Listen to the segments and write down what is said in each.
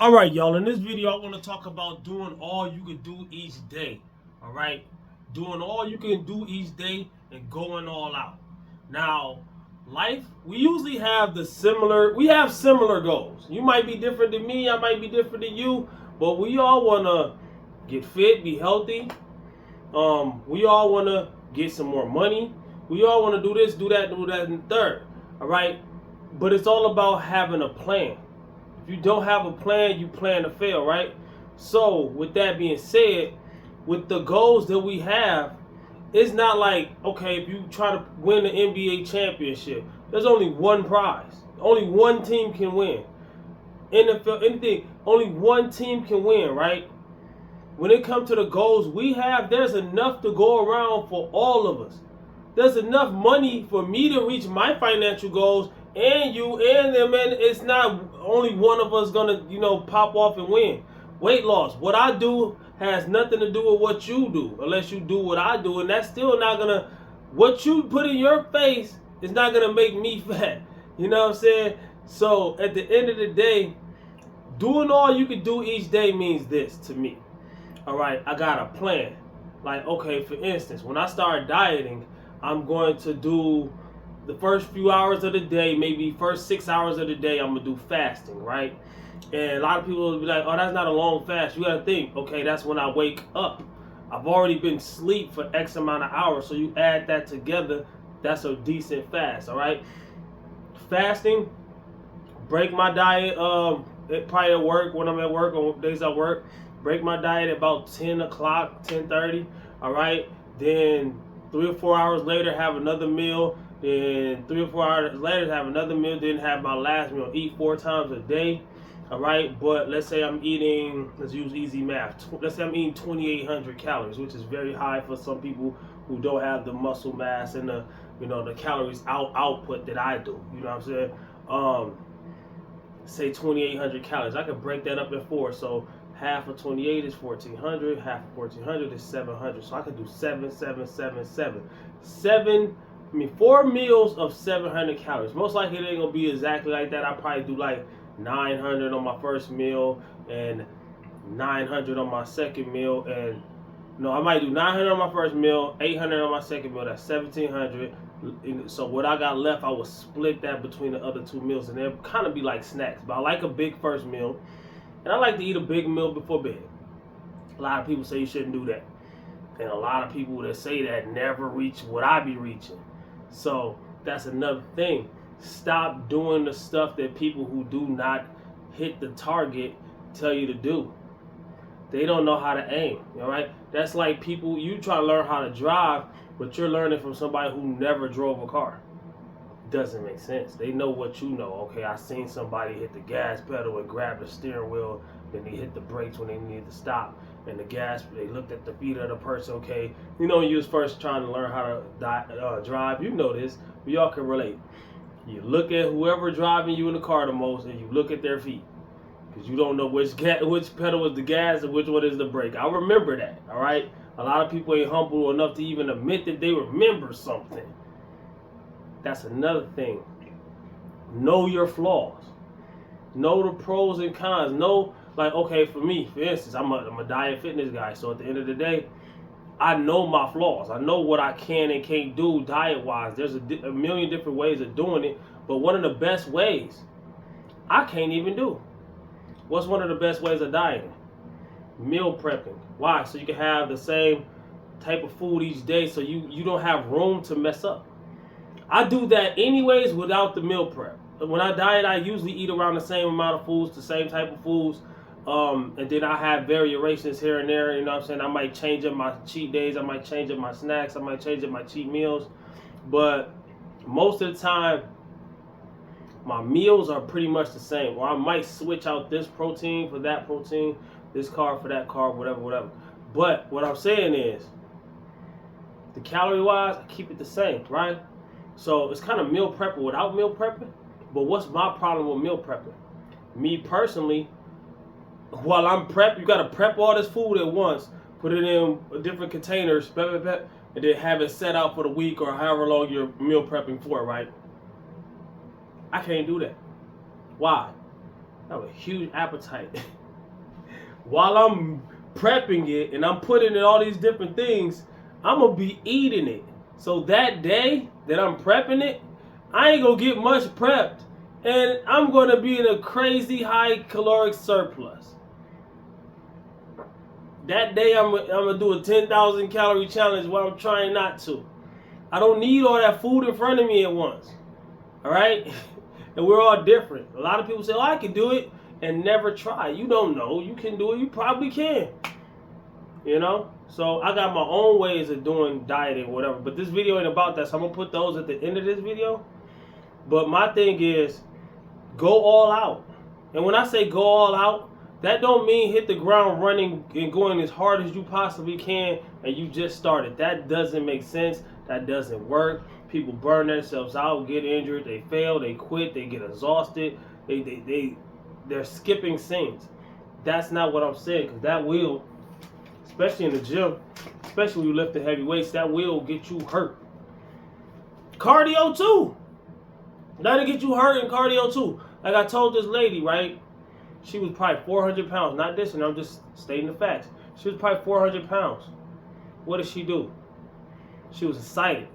All right, y'all. In this video, I want to talk about doing all you can do each day. All right, doing all you can do each day and going all out. Now, life, we usually have we have similar goals. You might be different than me. I might be different than you, but we all want to get fit, be healthy. We all want to get some more money. We all want to do that, and third. All right, but it's all about having a plan. If you don't have a plan, you plan to fail, right? So, with that being said, with the goals that we have, it's not like, okay, if you try to win the NBA championship, there's only one prize. Only one team can win. NFL, anything, only one team can win, right? When it comes to the goals we have, there's enough to go around for all of us. There's enough money for me to reach my financial goals and you and them, and it's not only one of us gonna, pop off and win. Weight loss. What I do has nothing to do with what you do, unless you do what I do, and that's still not gonna. What you put in your face is not gonna make me fat. You know what I'm saying? So at the end of the day, doing all you can do each day means this to me. All right, I got a plan. Like, okay, for instance, when I start dieting, I'm going to do the first few hours of the day, maybe first 6 hours of the day, I'm gonna do fasting, right? And a lot of people will be like, oh, that's not a long fast. You gotta think, okay, that's when I wake up. I've already been asleep for X amount of hours, so you add that together, that's a decent fast, all right? Fasting, break my diet, probably at work, when I'm at work, on days I work, break my diet at about 10 o'clock, 10:30, all right? Then 3 or 4 hours later, have another meal. Then 3 or 4 hours later, have another meal. Then have my last meal. Eat 4 times a day, all right? But let's say I'm eating, let's use easy math. Let's say I'm eating 2,800 calories, which is very high for some people who don't have the muscle mass and the calories output that I do. You know what I'm saying? Say 2,800 calories. I could break that up in four. So half of 28 is 1,400. Half of 1,400 is 700. So I could do 4 meals of 700 calories. Most likely it ain't gonna be exactly like that. I probably do like 900 on my first meal and 900 on my second meal, and no, I might do 900 on my first meal, 800 on my second meal. That's 1,700. So what I got left, I will split that between the other two meals, and they'll kind of be like snacks. But I like a big first meal, and I like to eat a big meal before bed. A lot of people say you shouldn't do that, and a lot of people that say that never reach what I be reaching. So that's another thing. Stop doing the stuff that people who do not hit the target tell you to do. They don't know how to aim, all right? That's like people, you try to learn how to drive, but you're learning from somebody who never drove a car. Doesn't make sense. They know what you know. Okay, I seen somebody hit the gas pedal and grab the steering wheel, then they hit the brakes when they need to stop. And the gas, they looked at the feet of the person. Okay, when you was first trying to learn how to drive, you know this. We all can relate. You look at whoever driving you in the car the most, and you look at their feet, because you don't know which pedal is the gas and which one is the brake. I remember that, all right? A lot of people ain't humble enough to even admit that they remember something. That's another thing. Know your flaws. Know the pros and cons. Know, like, okay, for me, for instance, I'm a diet fitness guy, so at the end of the day, I know my flaws. I know what I can and can't do diet-wise. There's a million different ways of doing it, but one of the best ways, I can't even do. What's one of the best ways of dieting? Meal prepping. Why? So you can have the same type of food each day, so you don't have room to mess up. I do that anyways without the meal prep. When I diet, I usually eat around the same amount of foods, the same type of foods, and then I have variations here and there. You know what I'm saying? I might change up my cheat days, I might change up my snacks, I might change up my cheat meals, but most of the time, my meals are pretty much the same. Or I might switch out this protein for that protein, this carb for that carb, whatever. But what I'm saying is, the calorie wise, I keep it the same, right? So it's kind of meal prepping without meal prepping. But what's my problem with meal prepping? Me personally, while I'm prepping, you gotta prep all this food at once, put it in different containers, and then have it set out for the week or however long you're meal prepping for, right? I can't do that. Why? I have a huge appetite. While I'm prepping it and I'm putting in all these different things, I'm gonna be eating it. So that day that I'm prepping it, I ain't gonna get much prepped, and I'm gonna be in a crazy high caloric surplus. That day I'm gonna do a 10,000 calorie challenge while I'm trying not to. I don't need all that food in front of me at once. All right? And we're all different. A lot of people say, oh, I can do it, and never try. You don't know. You can do it. You probably can. You know? So I got my own ways of doing dieting or whatever. But this video ain't about that. So I'm going to put those at the end of this video. But my thing is, go all out. And when I say go all out, that don't mean hit the ground running and going as hard as you possibly can and you just started. That doesn't make sense. That doesn't work. People burn themselves out, get injured, they fail, they quit, they get exhausted, they're skipping scenes. That's not what I'm saying, because that will, especially in the gym, especially when you lift the heavy weights, that will get you hurt. Cardio too. That'll get you hurt in cardio too. Like I told this lady, right? She was probably 400 pounds. Not this, and I'm just stating the facts. She was probably 400 pounds. What did she do? She was excited.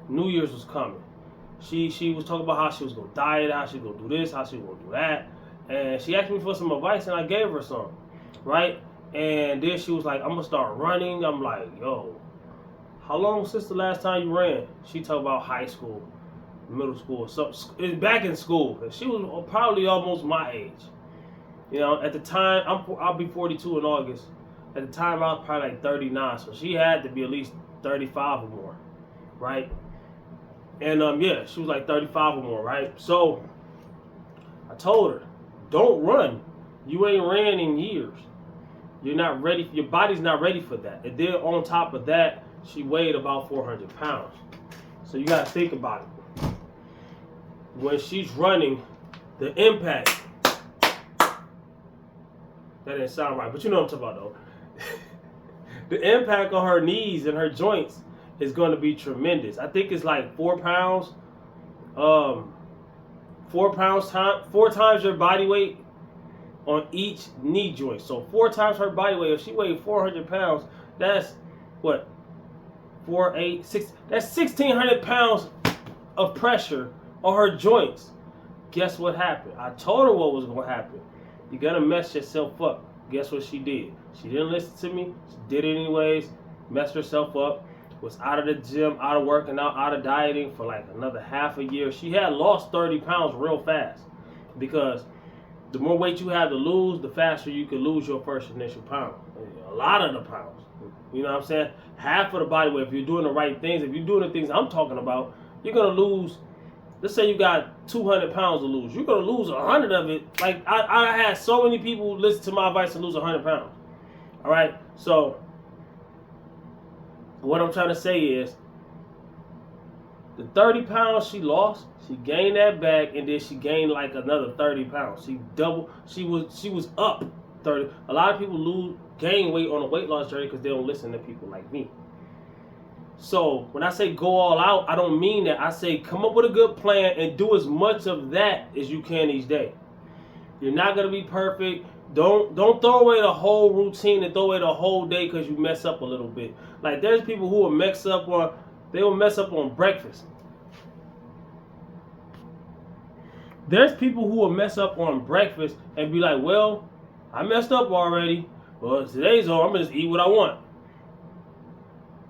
New Year's was coming. She was talking about how she was going to diet, how she was going to do this, how she was going to do that. And she asked me for some advice, and I gave her some, right? And then she was like, I'm going to start running. I'm like, yo, how long since the last time you ran? She talked about high school, middle school, so back in school. She was probably almost my age. You know, at the time, I'll be 42 in August. At the time, I was probably like 39, so she had to be at least 35 or more, right? And yeah, she was like 35 or more, right? So I told her, don't run. You ain't ran in years. You're not ready. Your body's not ready for that. And then on top of that, she weighed about 400 pounds. So you got to think about it. When she's running, the impact. That didn't sound right, but you know what I'm talking about though. The impact on her knees and her joints is going to be tremendous. I think it's like 4 pounds. 4 times your body weight on each knee joint. So 4 times her body weight. If she weighed 400 pounds, that's what? 4, 8, 6. That's 1,600 pounds of pressure on her joints. Guess what happened? I told her what was going to happen. You're going to mess yourself up. Guess what she did? She didn't listen to me. She did it anyways. Messed herself up. Was out of the gym, out of working out, out of dieting for like another half a year. She had lost 30 pounds real fast. Because the more weight you have to lose, the faster you can lose your first initial pound. A lot of the pounds. You know what I'm saying? Half of the body weight, if you're doing the right things, if you're doing the things I'm talking about, you're going to lose. Let's say you got 200 pounds to lose. You're going to lose 100 of it. Like, I had so many people listen to my advice to lose 100 pounds. All right? So, what I'm trying to say is, the 30 pounds she lost, she gained that back, and then she gained like another 30 pounds. She was up 30. A lot of people gain weight on a weight loss journey because they don't listen to people like me. So when I say go all out, I don't mean that. I say come up with a good plan and do as much of that as you can each day. You're not gonna be perfect. Don't throw away the whole routine and throw away the whole day because you mess up a little bit. Like there's people who will mess up on breakfast. There's people who will mess up on breakfast and be like, well, I messed up already. Well, today's over. I'm gonna just eat what I want.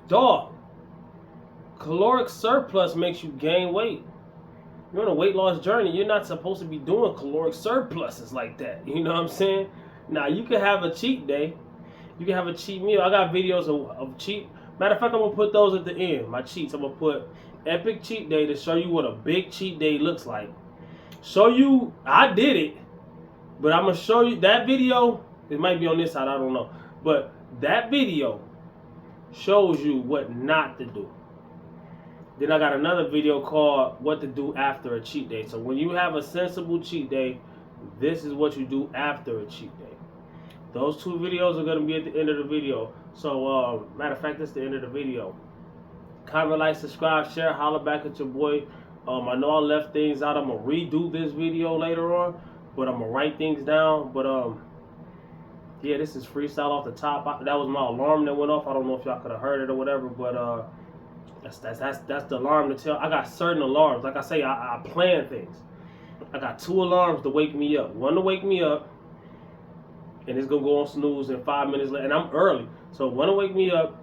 Dog. Caloric surplus makes you gain weight. You're on a weight loss journey. You're not supposed to be doing caloric surpluses like that. You know what I'm saying? Now, you can have a cheat day. You can have a cheat meal. I got videos of cheat. Matter of fact, I'm going to put those at the end. My cheats. I'm going to put epic cheat day to show you what a big cheat day looks like. Show you, I did it. But I'm going to show you that video. It might be on this side. I don't know. But that video shows you what not to do. Then I got another video called what to do after a cheat day. So when you have a sensible cheat day, this is what you do after a cheat day. Those 2 videos are going to be at the end of the video. So matter of fact, that's the end of the video. Comment, like, subscribe, share, holler back at your boy. I know I left things out. I'm going to redo this video later on. but I'm gonna write things down. But yeah, this is freestyle off the top. That was my alarm that went off. I don't know if y'all could have heard it or whatever, but that's the alarm to tell. I got certain alarms. Like I say, I plan things. I got 2 alarms to wake me up. One to wake me up, and it's gonna go on snooze in 5 minutes later. And I'm early, so one to wake me up,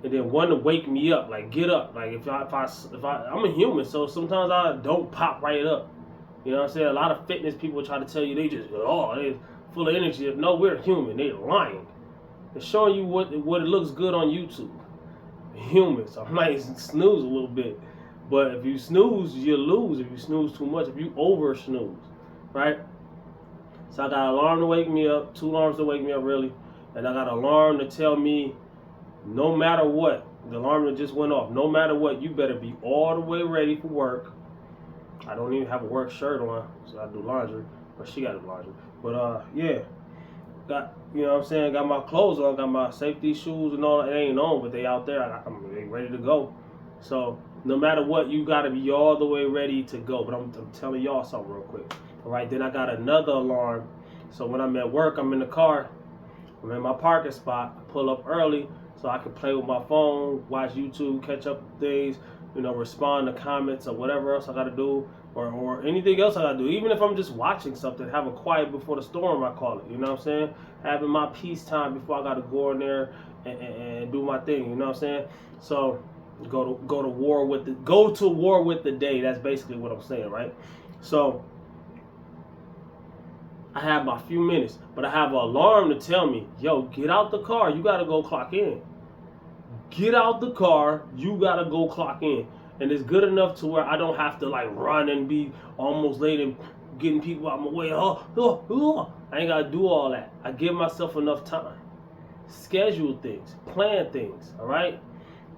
and then one to wake me up, like get up. Like if I'm a human, so sometimes I don't pop right up. You know what I'm saying? A lot of fitness people try to tell you they just they full of energy. No, we're human. They're lying. They're showing you what it looks good on YouTube. Humans. I might snooze a little bit, but if you snooze, you lose. If you snooze too much, if you over snooze, right? So I got an alarm to wake me up, 2 alarms to wake me up really, and I got an alarm to tell me no matter what, the alarm that just went off, no matter what, you better be all the way ready for work. I don't even have a work shirt on, so I do laundry, but she got to do laundry. But yeah, got, you know what I'm saying, got my clothes on, got my safety shoes and all. It ain't on, but they out there. I'm ready to go. So no matter what, you got to be all the way ready to go. But I'm telling y'all something real quick. All right, then I got another alarm. So when I'm at work, I'm in the car, I'm in my parking spot, I pull up early so I can play with my phone, watch YouTube, catch up with things, you know, respond to comments or whatever else I got to do, or anything else I got to do. Even if I'm just watching something, have a quiet before the storm, I call it. You know what I'm saying? Having my peace time before I got to go in there and do my thing. You know what I'm saying? So go to war with the day. That's basically what I'm saying, right? So I have my few minutes, but I have an alarm to tell me, yo, get out the car. You got to go clock in. Get out the car. You got to go clock in. And it's good enough to where I don't have to like run and be almost late and getting people out of my way. I ain't got to do all that. I give myself enough time. Schedule things. Plan things. All right?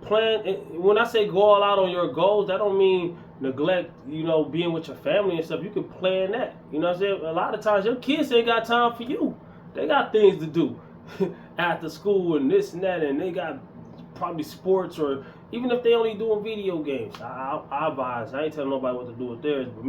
Plan. When I say go all out on your goals, that don't mean neglect, you know, being with your family and stuff. You can plan that. You know what I'm saying? A lot of times your kids ain't got time for you. They got things to do after school and this and that, and they got probably sports, or even if they only doing video games. I advise. I ain't telling nobody what to do with theirs, but me.